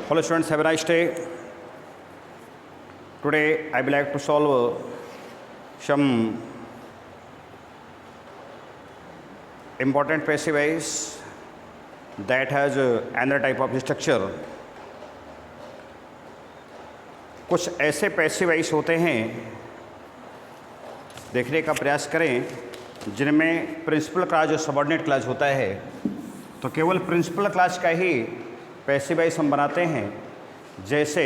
Hello students, have a nice day. Today I would like to solve some important passive voice that has another type of structure. कुछ ऐसे passive voice होते हैं, देखने का प्रयास करें जिनमें प्रिंसिपल क्लॉज और सबऑर्डिनेट क्लॉज होता है। तो केवल प्रिंसिपल क्लॉज का ही पैसिव वॉइस हम बनाते हैं, जैसे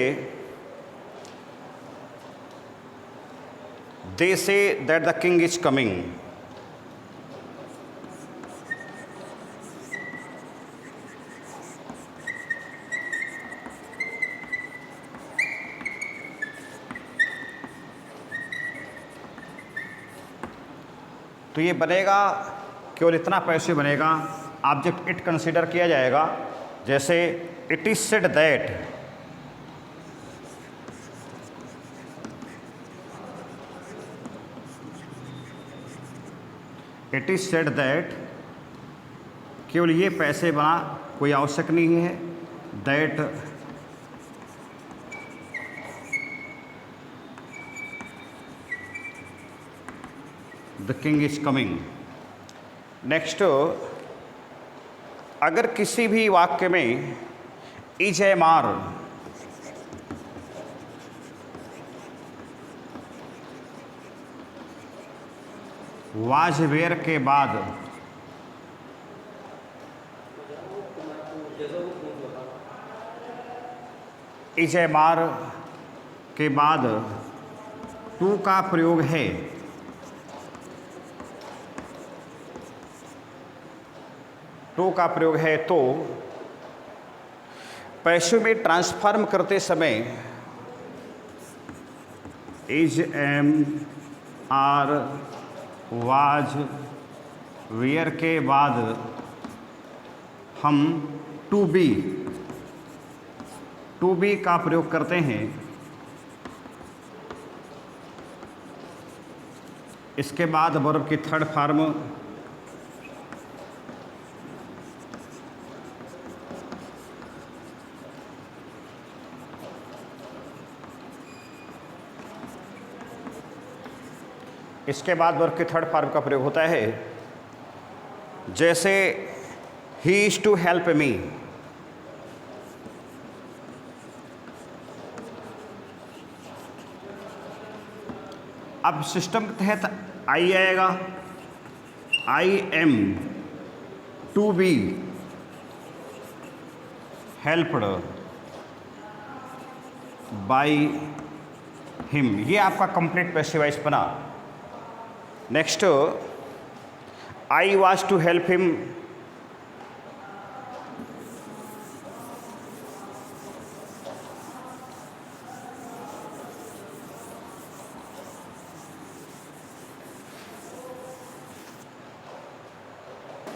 they say that the king is coming. तो ये बनेगा, केवल इतना पैसिव बनेगा, ऑब्जेक्ट इट कंसीडर किया जाएगा। जैसे it is said that, it is said that, केवल ये पैसे बना, कोई आवश्यक नहीं है। That the king is coming. Next, अगर किसी भी वाक्य में is am are was were के बाद इज एम आर के बाद टू का प्रयोग है, टू का प्रयोग है, तो पैसिव में ट्रांसफॉर्म करते समय is am are was were के बाद हम टू बी का प्रयोग करते हैं। इसके बाद वर्ब की थर्ड फॉर्म इसके बाद वर्ब के थर्ड फॉर्म का प्रयोग होता है। जैसे he is to help me, अब सिस्टम के तहत आई आएगा। I am to be helped by him, ये आपका कंप्लीट पैसिव वॉइस बना। Next, I was to help him,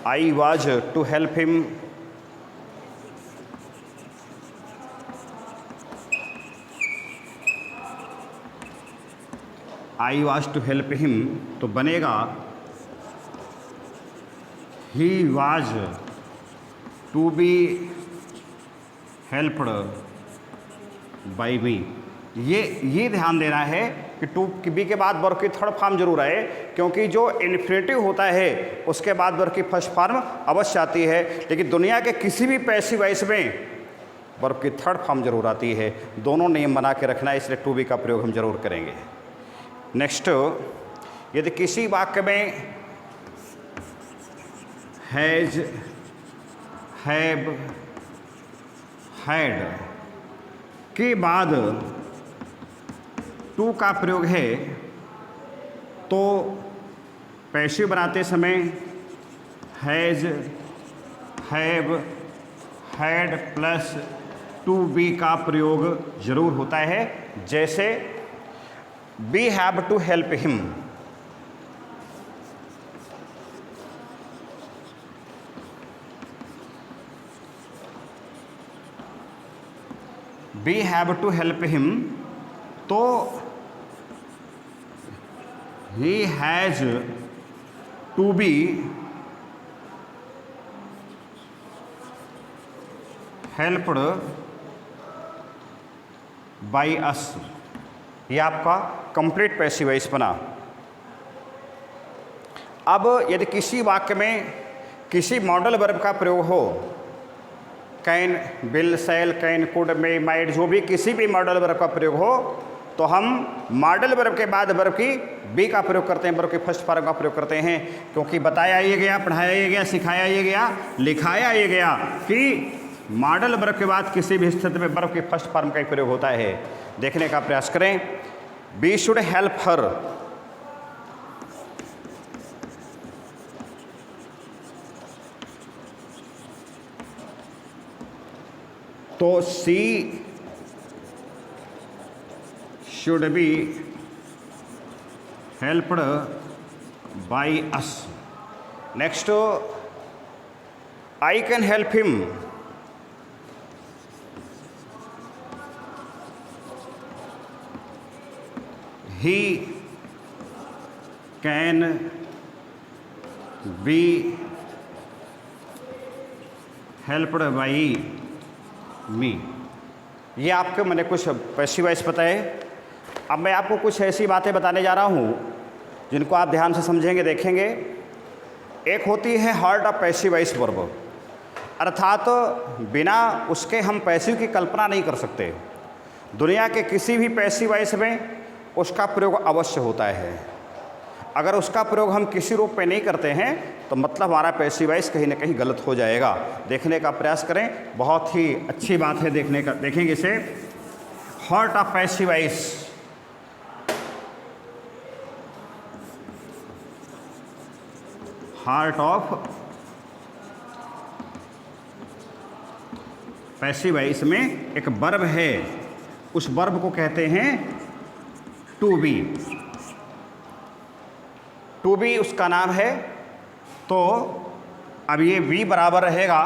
I was to help him, I was to help him, तो बनेगा he was to be helped by me. ये ध्यान देना है कि टू बी के बाद वर्ब की थर्ड फॉर्म जरूर आए, क्योंकि जो इन्फिनेटिव होता है उसके बाद वर्ब की फर्स्ट फॉर्म अवश्य आती है, लेकिन दुनिया के किसी भी पैसिव वॉइस में वर्ब की थर्ड फॉर्म जरूर आती है। दोनों नियम बना के रखना है, इसलिए टू बी का प्रयोग हम जरूर करेंगे। नेक्स्ट, यदि किसी वाक्य में हैज, हैव, हैड के बाद टू का प्रयोग है, तो पैसिव बनाते समय has, have, had plus to be का प्रयोग जरूर होता है। जैसे we have to help him, we have to help him, तो he has to be helped by us, ये आपका कंप्लीट पैसिव वॉइस बना। अब यदि किसी वाक्य में किसी मॉडल वर्ब का प्रयोग हो, can, will, shall, can, could, may, might, जो भी किसी भी मॉडल वर्ब का प्रयोग हो, तो हम मॉडल वर्ब के बाद वर्ब की बी का प्रयोग करते हैं, वर्ब के फर्स्ट फॉर्म का प्रयोग करते हैं, क्योंकि बताया ये गया, पढ़ाया ये गया, सिखाया ये गया, लिखाया ये गया कि मॉडल वर्ब के बाद किसी भी स्थिति में वर्ब के फर्स्ट फॉर्म का ही प्रयोग होता है। देखने का प्रयास करें। बी शुड हेल्प हर, तो she should be helped by us. Next, I can help him, he can be helped by me। ये आपके मैंने कुछ पैसिव वॉइस बताए। अब मैं आपको कुछ ऐसी बातें बताने जा रहा हूँ जिनको आप ध्यान से समझेंगे, देखेंगे। एक होती है heart of passive voice verb, अर्थात बिना उसके हम पैसिव की कल्पना नहीं कर सकते। दुनिया के किसी भी पैसिव वॉइस में उसका प्रयोग अवश्य होता है। अगर उसका प्रयोग हम किसी रूप में नहीं करते हैं तो मतलब हमारा पैसिव वॉइस कहीं ना कहीं गलत हो जाएगा। देखने का प्रयास करें, बहुत ही अच्छी बात है देखने का। देखेंगे इसे, heart of passive voice, heart of passive voice में एक वर्ब है, उस वर्ब को कहते हैं टू बी। टू बी उसका नाम है। तो अब ये बी बराबर रहेगा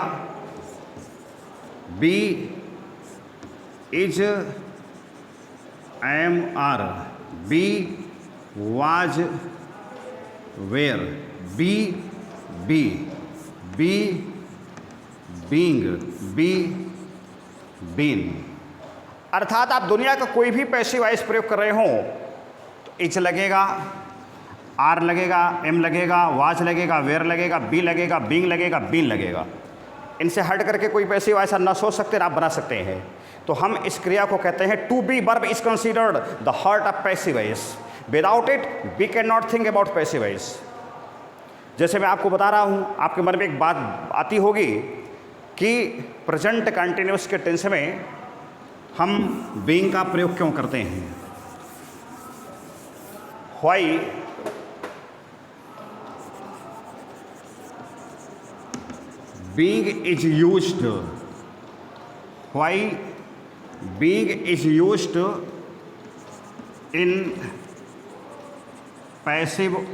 be is am are, be was were, be be, be being, be been. अर्थात आप दुनिया का कोई भी पैसिव वॉइस प्रयोग कर रहे हों तो इज लगेगा, आर लगेगा, एम लगेगा, वाज लगेगा, वेयर लगेगा, बी लगेगा, बींग लगेगा, बीन लगेगा। इनसे हट करके कोई पैसिव वॉइस ना सोच सकते ना आप बना सकते हैं। तो हम इस क्रिया को कहते हैं to be verb is considered the heart of passive voice. Without it we can not think about passive voice. जैसे मैं आपको बता रहा हूँ, आपके मन में एक बात आती होगी कि प्रेजेंट कंटिन्यूअस के टेंस में हम बीइंग का प्रयोग क्यों करते हैं। Why being is used, why being is used in passive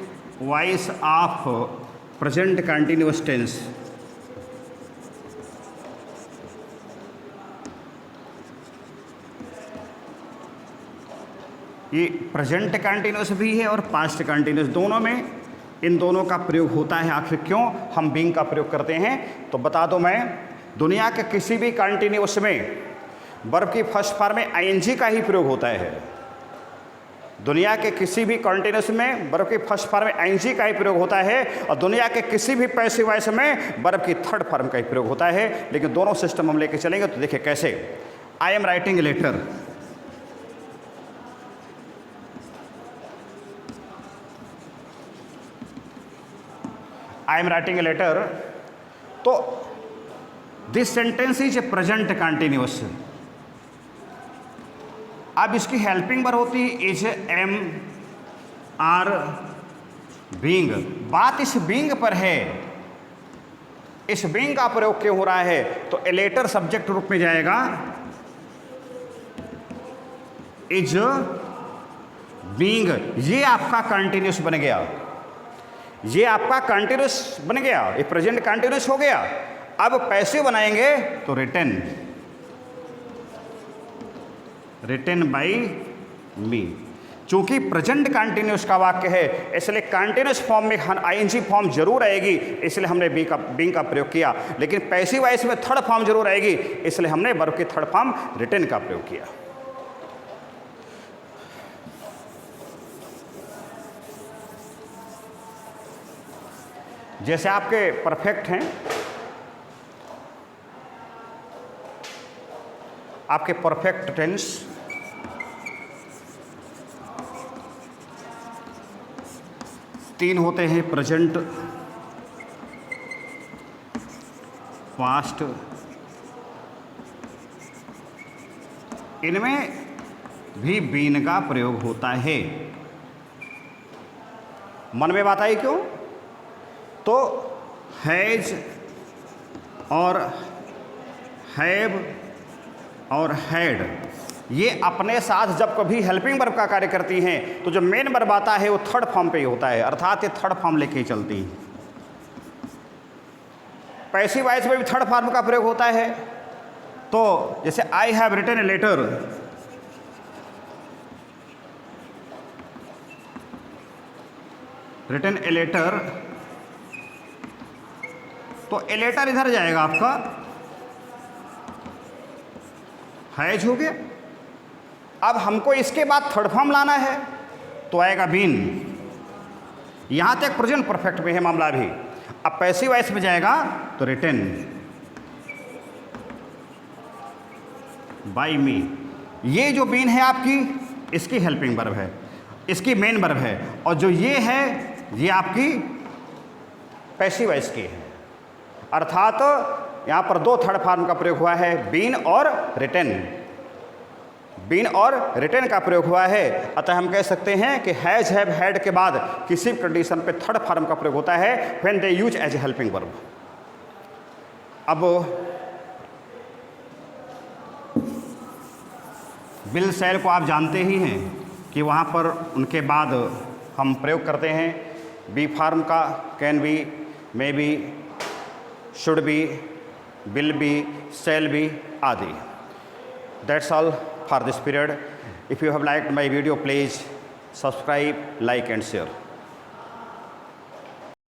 voice of present continuous tense. ये प्रेजेंट कंटिन्यूअस भी है और पास्ट कंटिन्यूअस, दोनों में इन दोनों का प्रयोग होता है। आखिर क्यों हम बीइंग का प्रयोग करते हैं तो बता दो मैं। दुनिया के किसी भी कंटिन्यूअस में वर्ब की फर्स्ट फॉर्म में आईएनजी का ही प्रयोग होता है। दुनिया के किसी भी कंटिन्यूअस में वर्ब की फर्स्ट फॉर्म में आईएनजी का ही प्रयोग होता है और दुनिया के किसी भी पैसिव वॉइस में वर्ब की थर्ड फॉर्म का ही प्रयोग होता है। लेकिन दोनों सिस्टम हम लेके चलेंगे तो देखिए कैसे। I am writing a letter, I am writing a letter, तो this sentence is a present continuous. अब इसकी हेल्पिंग वर्ब होती है इज एम आर बीइंग। बात इस बीइंग पर है, इस बीइंग का प्रयोग क्यों हो रहा है तो ए लेटर सब्जेक्ट रूप में जाएगा इज बीइंग। ये आपका कंटिन्यूअस बन गया, ये आपका कंटिन्यूअस बन गया, ये प्रेजेंट कंटिन्यूअस हो गया। अब पैसिव बनाएंगे तो रिटन, रिटन बाई मी। चूंकि प्रेजेंट कंटिन्यूअस का वाक्य है इसलिए कंटिन्यूअस फॉर्म में आईएनजी फॉर्म जरूर आएगी, इसलिए हमने बीइंग का प्रयोग किया। लेकिन पैसिव वॉइस में थर्ड फॉर्म जरूर आएगी, इसलिए हमने वर्ब की थर्ड फॉर्म रिटन का प्रयोग किया। जैसे आपके परफेक्ट हैं, आपके परफेक्ट टेंस, तीन होते हैं, प्रेजेंट, पास्ट। इनमें भी बीन का प्रयोग होता है। मन में बात आई क्यों? तो हैज और हैव और हैड ये अपने साथ जब कभी हेल्पिंग वर्ब का कार्य करती हैं तो जो मेन वर्ब आता है वो थर्ड फॉर्म पे ही होता है, अर्थात ये थर्ड फॉर्म लेके ही चलती हैं। पैसिव वॉइस में भी थर्ड फॉर्म का प्रयोग होता है। तो जैसे I have written a letter, written a letter, तो ए लेटर इधर जाएगा आपका, हैज हो गया। अब हमको इसके बाद थर्ड फॉर्म लाना है तो आएगा बीन। यहां तक प्रेजेंट परफेक्ट में है मामला भी। अब पैसिव वॉइस में जाएगा तो रिटन बाय मी। ये जो बीन है आपकी, इसकी हेल्पिंग वर्ब है, इसकी मेन वर्ब है, और जो ये है ये आपकी पैसिव वॉइस की है। अर्थात यहाँ पर दो थर्ड फॉर्म का प्रयोग हुआ है, बीन और रिटन। बीन और रिटन का प्रयोग हुआ है। अतः हम कह सकते हैं कि हैज, हैव, हैड के बाद किसी कंडीशन पे थर्ड फॉर्म का प्रयोग होता है when they use as a helping verb. अब विल, शैल को आप जानते ही हैं कि वहाँ पर उनके बाद हम प्रयोग करते हैं बी फॉर्म का, can be, may be, should be, will be, shall be आदि। That's all for this period. If you have liked my video, please subscribe, like and share.